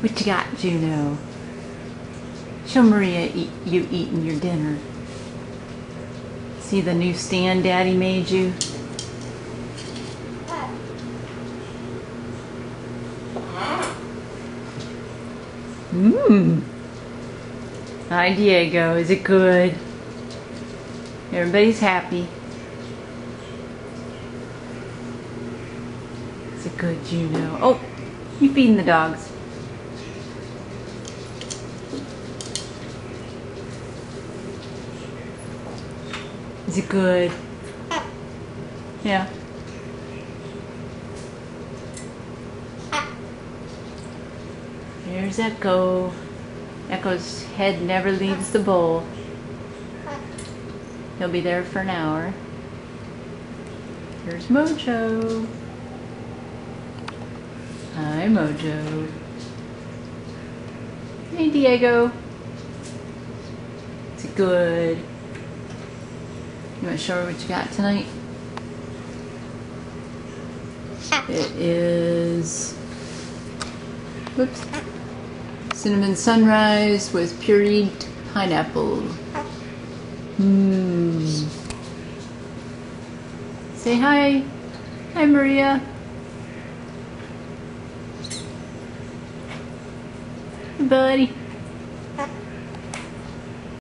What you got, Juno? Show Maria you eating your dinner. See the new stand Daddy made you? Mmm. Hi, Diego. Is it good? Everybody's happy. Is it good, Juno? Oh, you feeding the dogs. Is it good? Yeah. There's Echo. Echo's head never leaves the bowl. He'll be there for an hour. Here's Mojo. Hi, Mojo. Hey, Diego. Is it good? You want to show her what you got tonight? It is, whoops, cinnamon sunrise with pureed pineapple. Mmm. Say hi. Hi, Maria. Hey, buddy.